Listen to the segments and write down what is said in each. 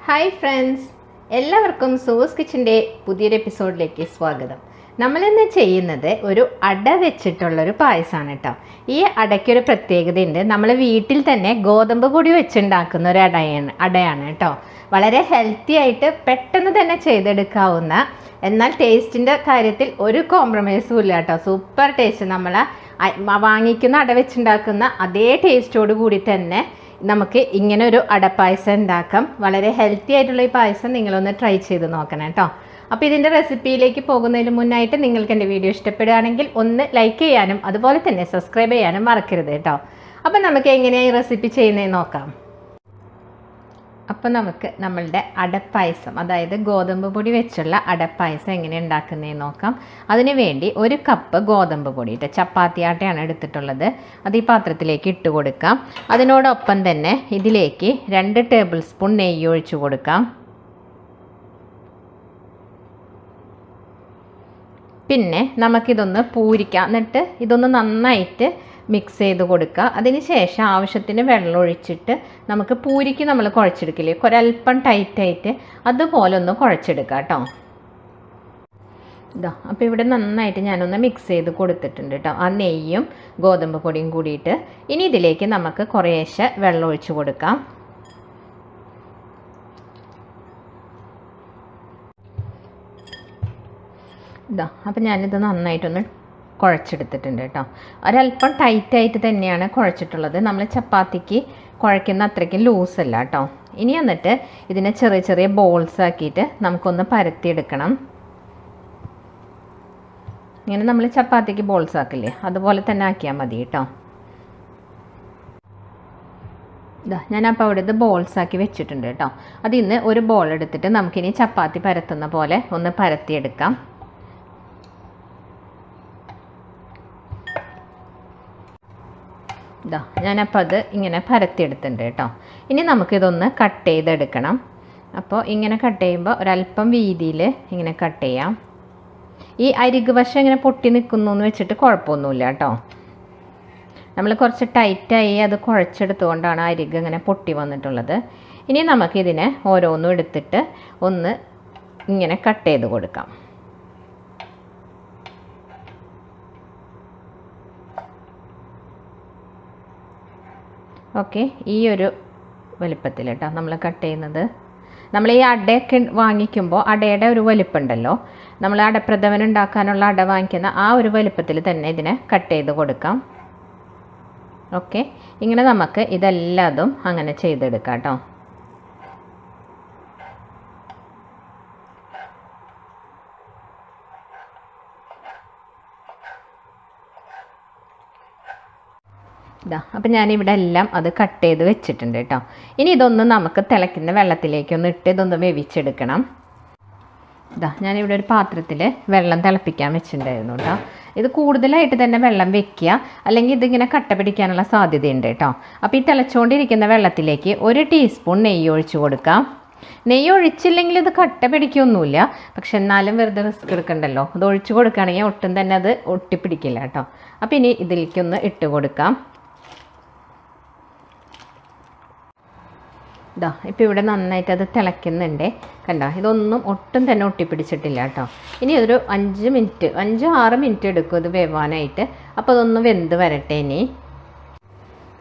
Hi friends, എല്ലാവർക്കും സൂസ് കിച്ചൻ്റെ പുതിയൊരു എപ്പിസോഡിലേക്ക് സ്വാഗതം. നമ്മളിന്ന് ചെയ്യുന്നത് ഒരു അട വെച്ചിട്ടുള്ളൊരു പായസമാണ് കേട്ടോ. ഈ അടയ്ക്കൊരു പ്രത്യേകതയുണ്ട്. നമ്മൾ വീട്ടിൽ തന്നെ ഗോതമ്പ് പൊടി വെച്ചുണ്ടാക്കുന്ന ഒരു അടയാണ് കേട്ടോ. വളരെ ഹെൽത്തി ആയിട്ട് പെട്ടെന്ന് തന്നെ ചെയ്തെടുക്കാവുന്ന, എന്നാൽ ടേസ്റ്റിൻ്റെ കാര്യത്തിൽ ഒരു കോംപ്രമൈസും ഇല്ല കേട്ടോ. Super taste. നമ്മൾ വാങ്ങിക്കുന്ന അട വെച്ചുണ്ടാക്കുന്ന അതേ ടേസ്റ്റോട് കൂടി തന്നെ നമുക്ക് ഇങ്ങനെ ഒരു അടപ്പായസം ഉണ്ടാക്കാം. വളരെ ഹെൽത്തി ആയിട്ടുള്ള ഈ പായസം നിങ്ങളൊന്ന് ട്രൈ ചെയ്ത് നോക്കണം കേട്ടോ. അപ്പോൾ ഇതിൻ്റെ റെസിപ്പിയിലേക്ക് പോകുന്നതിന് മുന്നായിട്ട് നിങ്ങൾക്ക് എൻ്റെ വീഡിയോ ഇഷ്ടപ്പെടുകയാണെങ്കിൽ ഒന്ന് ലൈക്ക് ചെയ്യാനും അതുപോലെ തന്നെ സബ്സ്ക്രൈബ് ചെയ്യാനും മറക്കരുത് കേട്ടോ. അപ്പോൾ നമുക്ക് എങ്ങനെയാണ് ഈ റെസിപ്പി ചെയ്യുന്നതെന്ന് നോക്കാം. അപ്പോൾ നമുക്ക് നമ്മളുടെ അടപ്പായസം, അതായത് ഗോതമ്പ് പൊടി വെച്ചുള്ള അടപ്പായസം എങ്ങനെ ഉണ്ടാക്കുന്നതെന്ന് നോക്കാം. അതിന് വേണ്ടി 1 കപ്പ് ഗോതമ്പ് പൊടി, ചപ്പാത്തി ആട്ടയാണ് എടുത്തിട്ടുള്ളത്. അത് ഈ പാത്രത്തിലേക്ക് ഇട്ട് കൊടുക്കാം. അതിനോടൊപ്പം തന്നെ ഇതിലേക്ക് 2 ടേബിൾ സ്പൂൺ നെയ്യ് ഒഴിച്ചു കൊടുക്കാം. പിന്നെ നമുക്കിതൊന്ന് പൂരിക്കാം. എന്നിട്ട് ഇതൊന്ന് നന്നായിട്ട് മിക്സ് ചെയ്ത് കൊടുക്കുക. അതിന് ശേഷം ആവശ്യത്തിന് വെള്ളം ഒഴിച്ചിട്ട് നമുക്ക് പൂരിക്ക് നമ്മൾ കുഴച്ചെടുക്കില്ലേ, ഒരല്പം ടൈറ്റായിട്ട് അതുപോലെ ഒന്ന് കുഴച്ചെടുക്കുക കേട്ടോ. ഇതാ, അപ്പോൾ ഇവിടെ നന്നായിട്ട് ഞാനൊന്ന് മിക്സ് ചെയ്ത് കൊടുത്തിട്ടുണ്ട് കേട്ടോ, ആ നെയ്യും ഗോതമ്പ് പൊടിയും കൂടിയിട്ട്. ഇനി ഇതിലേക്ക് നമുക്ക് കുറേശ്ശെ വെള്ളം ഒഴിച്ച് കൊടുക്കാം. ഇതാ, അപ്പം ഞാനിത് നന്നായിട്ടൊന്ന് കുഴച്ചെടുത്തിട്ടുണ്ട് കേട്ടോ. ഒരല്പം ടൈറ്റായിട്ട് തന്നെയാണ് കുഴച്ചിട്ടുള്ളത്. നമ്മൾ ചപ്പാത്തിക്ക് കുഴയ്ക്കുന്ന അത്രയ്ക്ക് ലൂസല്ല കേട്ടോ. ഇനി എന്നിട്ട് ഇതിനെ ചെറിയ ചെറിയ ബോൾസ് ആക്കിയിട്ട് നമുക്കൊന്ന് പരത്തിയെടുക്കണം. ഇങ്ങനെ നമ്മൾ ചപ്പാത്തിക്ക് ബോൾസ് ആക്കില്ലേ, അതുപോലെ തന്നെ ആക്കിയാൽ മതി കേട്ടോ. ഇതാ, ഞാനപ്പോൾ അവിടെ ഇത് ബോൾസ് ആക്കി വെച്ചിട്ടുണ്ട് കേട്ടോ. അതിൽ നിന്ന് ഒരു ബോൾ എടുത്തിട്ട് നമുക്കിനി ചപ്പാത്തി പരത്തുന്ന പോലെ ഒന്ന് പരത്തിയെടുക്കാം. ഇതാ, ഞാനപ്പോൾ അത് ഇങ്ങനെ പരത്തിയെടുത്തിട്ടുണ്ട് കേട്ടോ. ഇനി നമുക്കിതൊന്ന് കട്ട് ചെയ്തെടുക്കണം. അപ്പോൾ ഇങ്ങനെ കട്ട് ചെയ്യുമ്പോൾ ഒരല്പം വീതിയിൽ ഇങ്ങനെ കട്ട് ചെയ്യാം. ഈ അരിക് വശം ഇങ്ങനെ പൊട്ടി നിൽക്കുന്നു എന്ന് വെച്ചിട്ട് കുഴപ്പമൊന്നുമില്ല കേട്ടോ. നമ്മൾ കുറച്ച് ടൈറ്റായി അത് കുഴച്ചെടുത്തുകൊണ്ടാണ് അരിക് ഇങ്ങനെ പൊട്ടി വന്നിട്ടുള്ളത്. ഇനി നമുക്കിതിനെ ഓരോന്നും എടുത്തിട്ട് ഒന്ന് ഇങ്ങനെ കട്ട് ചെയ്ത് കൊടുക്കാം. ഓക്കെ, ഈ ഒരു വലിപ്പത്തിൽ കേട്ടോ നമ്മൾ കട്ട് ചെയ്യുന്നത്. നമ്മൾ ഈ അടയൊക്കെ വാങ്ങിക്കുമ്പോൾ അടയുടെ ഒരു വലിപ്പമുണ്ടല്ലോ, നമ്മൾ അടപ്രഥമൻ ഉണ്ടാക്കാനുള്ള അട വാങ്ങിക്കുന്ന ആ ഒരു വലിപ്പത്തിൽ തന്നെ ഇതിനെ കട്ട് ചെയ്ത് കൊടുക്കാം. ഓക്കെ, ഇങ്ങനെ നമുക്ക് ഇതെല്ലാതും അങ്ങനെ ചെയ്തെടുക്കാം കേട്ടോ. ഇതാ, അപ്പം ഞാനിവിടെ എല്ലാം അത് കട്ട് ചെയ്ത് വെച്ചിട്ടുണ്ട് കേട്ടോ. ഇനി ഇതൊന്ന് നമുക്ക് തിളയ്ക്കുന്ന വെള്ളത്തിലേക്കൊന്ന് ഇട്ട് ഇതൊന്ന് വേവിച്ചെടുക്കണം. ഇതാ, ഞാനിവിടെ ഒരു പാത്രത്തിൽ വെള്ളം തിളപ്പിക്കാൻ വെച്ചിട്ടുണ്ടായിരുന്നു കേട്ടോ. ഇത് കൂടുതലായിട്ട് തന്നെ വെള്ളം വെക്കുക, അല്ലെങ്കിൽ ഇതിങ്ങനെ കട്ട പിടിക്കാനുള്ള സാധ്യതയുണ്ട് കേട്ടോ. അപ്പോൾ ഈ തിളച്ചുകൊണ്ടിരിക്കുന്ന വെള്ളത്തിലേക്ക് 1 ടീസ്പൂൺ നെയ്യ് ഒഴിച്ച് കൊടുക്കാം. നെയ്യ് ഒഴിച്ചില്ലെങ്കിൽ ഇത് കട്ട പിടിക്കൊന്നുമില്ല, പക്ഷെ എന്നാലും വെറുതെ റിസ്ക് എടുക്കണ്ടല്ലോ. അത് ഒഴിച്ച് കൊടുക്കുകയാണെങ്കിൽ ഒട്ടും തന്നെ അത് ഒട്ടിപ്പിടിക്കില്ല കേട്ടോ. അപ്പോൾ ഇനി ഇതിലേക്കൊന്ന് ഇട്ട് കൊടുക്കാം. ഇതാ, ഇപ്പോൾ ഇവിടെ നന്നായിട്ട് അത് തിളയ്ക്കുന്നുണ്ട് കണ്ടോ. ഇതൊന്നും ഒട്ടും തന്നെ ഒട്ടിപ്പിടിച്ചിട്ടില്ല കേട്ടോ. ഇനി ഒരു 5-6 മിനിറ്റ് എടുക്കും ഇത് വേവാനായിട്ട്. അപ്പോൾ അതൊന്ന് വെന്ത് വരട്ടെ. ഇനി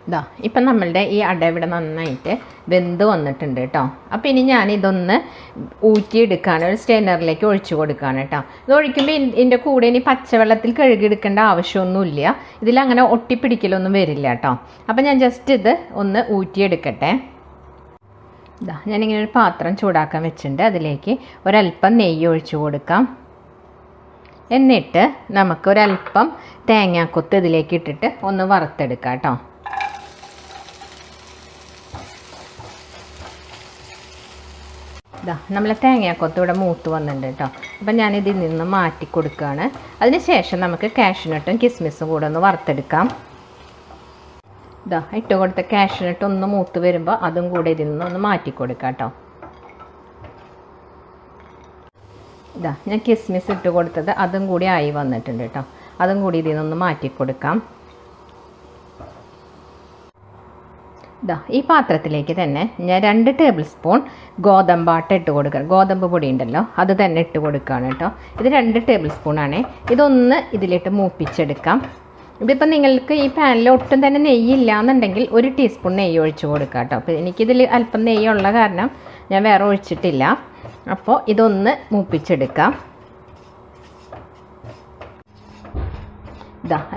ഇതാ, ഇപ്പം നമ്മളുടെ ഈ അട ഇവിടെ നന്നായിട്ട് വെന്ത് വന്നിട്ടുണ്ട് കേട്ടോ. അപ്പോൾ ഇനി ഞാനിതൊന്ന് ഊറ്റിയെടുക്കുകയാണ്, ഒരു സ്റ്റെയിനറിലേക്ക് ഒഴിച്ചു കൊടുക്കുകയാണ് കേട്ടോ. ഇത് ഒഴിക്കുമ്പോൾ ഇതിൻ്റെ കൂടെ ഇനി പച്ചവെള്ളത്തിൽ കഴുകിയെടുക്കേണ്ട ആവശ്യമൊന്നുമില്ല. ഇതിലങ്ങനെ ഒട്ടിപ്പിടിക്കലൊന്നും വരില്ല കേട്ടോ. അപ്പോൾ ഞാൻ ജസ്റ്റ് ഇത് ഒന്ന് ഊറ്റിയെടുക്കട്ടെ. ഇതാ, ഞാനിങ്ങനെ ഒരു പാത്രം ചൂടാക്കാൻ വെച്ചിട്ടുണ്ട്. അതിലേക്ക് ഒരല്പം നെയ്യ് ഒഴിച്ചു കൊടുക്കാം. എന്നിട്ട് നമുക്കൊരല്പം തേങ്ങാക്കൊത്ത് ഇതിലേക്ക് ഇട്ടിട്ട് ഒന്ന് വറുത്തെടുക്കാം കേട്ടോ. ഇതാ, നമ്മളെ തേങ്ങാക്കൊത്ത് ഇവിടെ മൂത്ത് വന്നിട്ടുണ്ട് കേട്ടോ. അപ്പം ഞാനിതിൽ നിന്ന് മാറ്റി കൊടുക്കുകയാണ്. അതിന് ശേഷം നമുക്ക് കാഷ്യൂനട്ടും കിസ്മിസും കൂടെ ഒന്ന് വറുത്തെടുക്കാം. ഇതാ, ഇട്ട് കൊടുത്ത കാഷ്യൂനട്ട് ഒന്ന് മൂത്ത് വരുമ്പോൾ അതും കൂടെ ഇതിൽ നിന്ന് ഒന്ന് മാറ്റി കൊടുക്കാം കേട്ടോ. ഇതാ, ഞാൻ കിസ്മിസ് ഇട്ട് കൊടുത്തത് അതും കൂടി ആയി വന്നിട്ടുണ്ട് കേട്ടോ. അതും കൂടി ഇതിൽ നിന്നൊന്ന് മാറ്റി കൊടുക്കാം. ഈ പാത്രത്തിലേക്ക് തന്നെ ഞാൻ 2 ടേബിൾ സ്പൂൺ ഗോതമ്പാട്ട ഇട്ട് കൊടുക്കുക. ഗോതമ്പ് പൊടി ഉണ്ടല്ലോ അത് തന്നെ ഇട്ട് കൊടുക്കുകയാണ് കേട്ടോ. ഇത് 2 ടേബിൾ സ്പൂണാണ്. ഇതൊന്ന് ഇതിലിട്ട് മൂപ്പിച്ചെടുക്കാം. ഇതിപ്പോൾ നിങ്ങൾക്ക് ഈ പാനിൽ ഒട്ടും തന്നെ നെയ്യില്ല എന്നുണ്ടെങ്കിൽ 1 ടീസ്പൂൺ നെയ്യ് ഒഴിച്ച് കൊടുക്കുക കേട്ടോ. അപ്പോൾ എനിക്കിതിൽ അല്പം നെയ്യുള്ള കാരണം ഞാൻ വേറെ ഒഴിച്ചിട്ടില്ല. അപ്പോൾ ഇതൊന്ന് മൂപ്പിച്ചെടുക്കാം.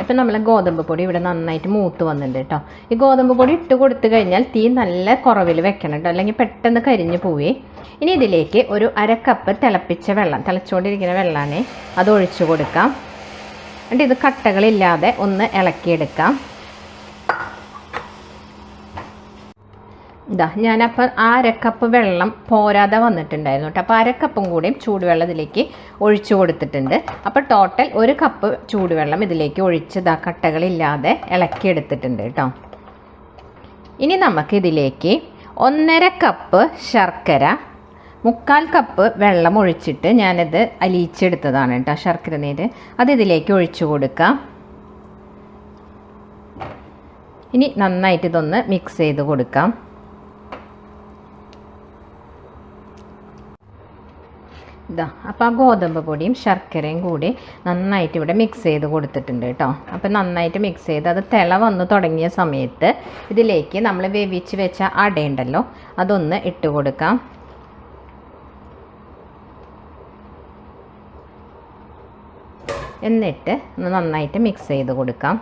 ഇപ്പം നമ്മൾ ഗോതമ്പ് പൊടി ഇവിടെ നന്നായിട്ട് മൂത്ത് വന്നിട്ടുണ്ട് കേട്ടോ. ഈ ഗോതമ്പ് പൊടി ഇട്ട് കൊടുത്തു കഴിഞ്ഞാൽ തീ നല്ല കുറവിൽ വെക്കണം കേട്ടോ, അല്ലെങ്കിൽ പെട്ടെന്ന് കരിഞ്ഞു പോവേ. ഇനി ഇതിലേക്ക് ഒരു 1/2 കപ്പ് തിളപ്പിച്ച വെള്ളം, തിളച്ചുകൊണ്ടിരിക്കുന്ന വെള്ളമാണ്, അത് ഒഴിച്ചു കൊടുക്കാം. എന്നിട്ട് ഇത് കട്ടകളില്ലാതെ ഒന്ന് ഇളക്കിയെടുക്കാം. ഞാനപ്പോൾ 1/2 കപ്പ് വെള്ളം പോരാതെ വന്നിട്ടുണ്ടായിരുന്നു കേട്ടോ. അപ്പോൾ 1/2 കപ്പും കൂടിയും ചൂടുവെള്ളം ഇതിലേക്ക് ഒഴിച്ചു കൊടുത്തിട്ടുണ്ട്. അപ്പോൾ ടോട്ടൽ 1 കപ്പ് ചൂടുവെള്ളം ഇതിലേക്ക് ഒഴിച്ച് കട്ടകളില്ലാതെ ഇളക്കിയെടുത്തിട്ടുണ്ട് കേട്ടോ. ഇനി നമുക്കിതിലേക്ക് 1/2 കപ്പ് ശർക്കര, 3/4 കപ്പ് വെള്ളം ഒഴിച്ചിട്ട് ഞാനത് അലിയിച്ചെടുത്തതാണ് കേട്ടോ, ശർക്കര നീര്. അത് ഇതിലേക്ക് ഒഴിച്ചു കൊടുക്കാം. ഇനി നന്നായിട്ട് ഇതൊന്ന് മിക്സ് ചെയ്ത് കൊടുക്കാം. അപ്പോൾ ആ ഗോതമ്പ് പൊടിയും ശർക്കരയും കൂടി നന്നായിട്ട് ഇവിടെ മിക്സ് ചെയ്ത് കൊടുത്തിട്ടുണ്ട് കേട്ടോ. അപ്പോൾ നന്നായിട്ട് മിക്സ് ചെയ്ത് അത് തിള വന്ന് തുടങ്ങിയ സമയത്ത് ഇതിലേക്ക് നമ്മൾ വേവിച്ച് വെച്ച അടയുണ്ടല്ലോ അതൊന്ന് ഇട്ട് കൊടുക്കാം. എന്നിട്ട് നന്നായിട്ട് മിക്സ് ചെയ്ത് കൊടുക്കാം.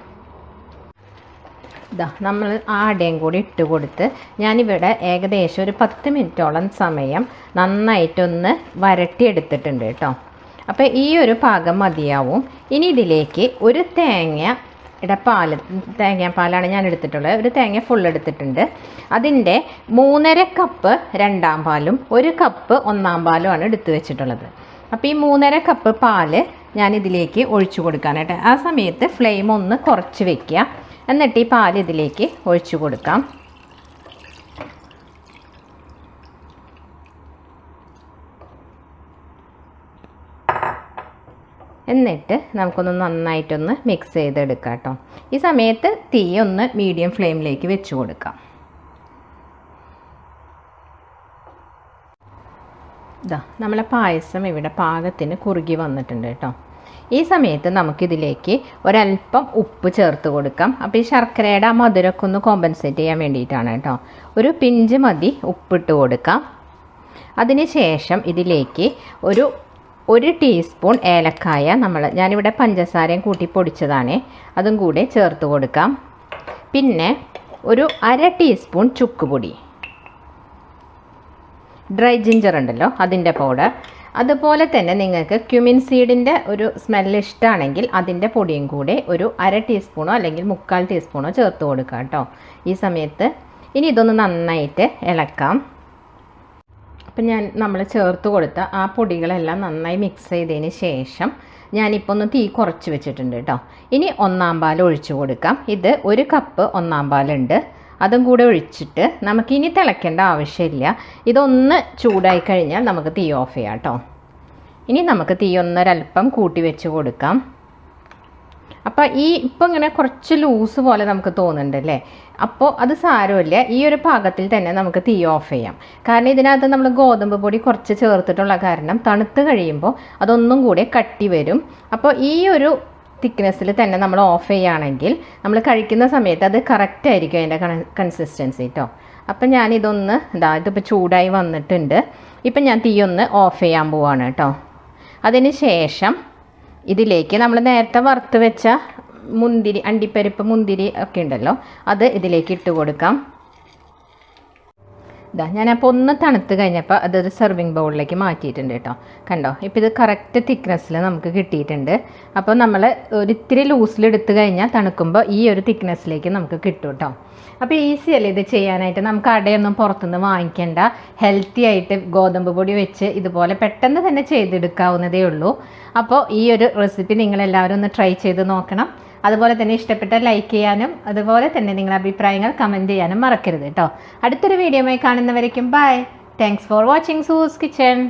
നമ്മൾ ആ അടയും കൂടി ഇട്ട് കൊടുത്ത് ഞാനിവിടെ ഏകദേശം ഒരു 10 മിനിറ്റോളം സമയം നന്നായിട്ടൊന്ന് വരട്ടിയെടുത്തിട്ടുണ്ട് കേട്ടോ. അപ്പോൾ ഈ ഒരു പാകം മതിയാവും. ഇനി ഇതിലേക്ക് ഒരു തേങ്ങാപ്പാലാണ് ഞാൻ എടുത്തിട്ടുള്ളത്. ഒരു തേങ്ങ ഫുൾ എടുത്തിട്ടുണ്ട്. അതിൻ്റെ 3.5 കപ്പ് 2ാം പാലും 1 കപ്പ് 1ാം പാലുമാണ് എടുത്തു വെച്ചിട്ടുള്ളത്. അപ്പോൾ ഈ 3.5 കപ്പ് പാല് ഞാൻ ഇതിലേക്ക് ഒഴിച്ചു കൊടുക്കാനായിട്ട് ആ സമയത്ത് ഫ്ലെയിം ഒന്ന് കുറച്ച് വെക്കുക. എന്നിട്ട് ഈ പാൽ ഇതിലേക്ക് ഒഴിച്ചു കൊടുക്കാം. എന്നിട്ട് നമുക്കൊന്ന് നന്നായിട്ടൊന്ന് മിക്സ് ചെയ്തെടുക്കാം കേട്ടോ. ഈ സമയത്ത് തീ ഒന്ന് മീഡിയം ഫ്ലെയിമിലേക്ക് വെച്ച് കൊടുക്കാം. നമ്മളെ പായസം ഇവിടെ പാകത്തിന് കുറുകി വന്നിട്ടുണ്ട് കേട്ടോ. ഈ സമയത്ത് നമുക്കിതിലേക്ക് ഒരല്പം ഉപ്പ് ചേർത്ത് കൊടുക്കാം. അപ്പോൾ ഈ ശർക്കരയുടെ ആ മധുരമൊക്കെ ഒന്ന് കോമ്പൻസേറ്റ് ചെയ്യാൻ വേണ്ടിയിട്ടാണ് കേട്ടോ. ഒരു പിഞ്ച് മതി ഉപ്പിട്ട് കൊടുക്കാം. അതിന് ശേഷം ഇതിലേക്ക് ഒരു ടീസ്പൂൺ ഏലക്കായ ഞാനിവിടെ പഞ്ചസാരയും കൂട്ടി പൊടിച്ചതാണ്, അതും കൂടെ ചേർത്ത് കൊടുക്കാം. പിന്നെ ഒരു 1/2 ടീസ്പൂൺ ചുക്കുപൊടി, ഡ്രൈ ജിഞ്ചർ ഉണ്ടല്ലോ അതിൻ്റെ പൗഡർ, അതുപോലെ തന്നെ നിങ്ങൾക്ക് ക്യുമിൻ സീഡിൻ്റെ ഒരു സ്മെല്ല് ഇഷ്ടമാണെങ്കിൽ അതിൻ്റെ പൊടിയും കൂടെ ഒരു 1/2 ടീസ്പൂണോ അല്ലെങ്കിൽ 3/4 ടീസ്പൂണോ ചേർത്ത് കൊടുക്കാം കേട്ടോ ഈ സമയത്ത്. ഇനി ഇതൊന്ന് നന്നായിട്ട് ഇളക്കാം. അപ്പം നമ്മൾ ചേർത്ത് കൊടുത്ത ആ പൊടികളെല്ലാം നന്നായി മിക്സ് ചെയ്തതിന് ശേഷം ഞാനിപ്പോൾ ഒന്ന് തീ കുറച്ച് വെച്ചിട്ടുണ്ട് കേട്ടോ. ഇനി 1ാം പാൽ ഒഴിച്ചു കൊടുക്കാം. ഇത് 1 കപ്പ് 1ാം പാലുണ്ട്, അതും കൂടെ ഒഴിച്ചിട്ട് നമുക്കിനി തിളയ്ക്കേണ്ട ആവശ്യമില്ല. ഇതൊന്ന് ചൂടായി കഴിഞ്ഞാൽ നമുക്ക് തീ ഓഫ് ചെയ്യാം കേട്ടോ. ഇനി നമുക്ക് തീ ഒരല്പം കൂട്ടി വെച്ച് കൊടുക്കാം. അപ്പോൾ ഇപ്പം ഇങ്ങനെ കുറച്ച് ലൂസ് പോലെ നമുക്ക് തോന്നുന്നുണ്ടല്ലേ, അപ്പോൾ അത് സാരമില്ല. ഈ ഒരു പാകത്തിൽ തന്നെ നമുക്ക് തീ ഓഫ് ചെയ്യാം. കാരണം ഇതിനകത്ത് നമ്മൾ ഗോതമ്പ് പൊടി കുറച്ച് ചേർത്തിട്ടുള്ള കാരണം തണുത്ത് കഴിയുമ്പോൾ അതൊന്നും കൂടെ കട്ടി വരും. അപ്പോൾ ഈ ഒരു തിക്നെസ്സിൽ തന്നെ നമ്മൾ ഓഫ് ചെയ്യുകയാണെങ്കിൽ നമ്മൾ കഴിക്കുന്ന സമയത്ത് അത് കറക്റ്റ് ആയിരിക്കും അതിൻ്റെ കൺസിസ്റ്റൻസി കേട്ടോ. അപ്പം ഞാനിതൊന്ന് ഇതിപ്പോൾ ചൂടായി വന്നിട്ടുണ്ട്. ഇപ്പം ഞാൻ തീ ഒന്ന് ഓഫ് ചെയ്യാൻ പോവാണ് കേട്ടോ. അതിന് ശേഷം ഇതിലേക്ക് നമ്മൾ നേരത്തെ വറുത്ത് വെച്ച മുന്തിരി, അണ്ടിപ്പരിപ്പ്, മുന്തിരി ഒക്കെ ഉണ്ടല്ലോ അത് ഇതിലേക്ക് ഇട്ട് കൊടുക്കാം. ഞാനപ്പോൾ ഒന്ന് തണുത്ത് കഴിഞ്ഞപ്പോൾ അതൊരു സെർവിങ് ബൗളിലേക്ക് മാറ്റിയിട്ടുണ്ട് കേട്ടോ. കണ്ടോ, ഇപ്പോൾ ഇത് കറക്റ്റ് തിക്നെസ്സിൽ നമുക്ക് കിട്ടിയിട്ടുണ്ട്. അപ്പോൾ നമ്മൾ ഒരിത്തിരി ലൂസിലെടുത്ത് കഴിഞ്ഞാൽ തണുക്കുമ്പോൾ ഈ ഒരു തിക്നെസ്സിലേക്ക് നമുക്ക് കിട്ടും കേട്ടോ. അപ്പോൾ ഈസി അല്ലേ ഇത് ചെയ്യാനായിട്ട്. നമുക്ക് അടയൊന്നും പുറത്തുനിന്ന് വാങ്ങിക്കേണ്ട, ഹെൽത്തി ആയിട്ട് ഗോതമ്പ് പൊടി വെച്ച് ഇതുപോലെ പെട്ടെന്ന് തന്നെ ചെയ്തെടുക്കാവുന്നതേ ഉള്ളൂ. അപ്പോൾ ഈ ഒരു റെസിപ്പി നിങ്ങളെല്ലാവരും ഒന്ന് ട്രൈ ചെയ്ത് നോക്കണം. അതുപോലെ തന്നെ ഇഷ്ടപ്പെട്ട ലൈക്ക് ചെയ്യാനും അതുപോലെ തന്നെ നിങ്ങളുടെ അഭിപ്രായങ്ങൾ കമൻറ്റ് ചെയ്യാനും മറക്കരുത് കേട്ടോ. അടുത്തൊരു വീഡിയോയുമായി കാണുന്നവരേക്കും bye. Thanks for watching Sue's kitchen.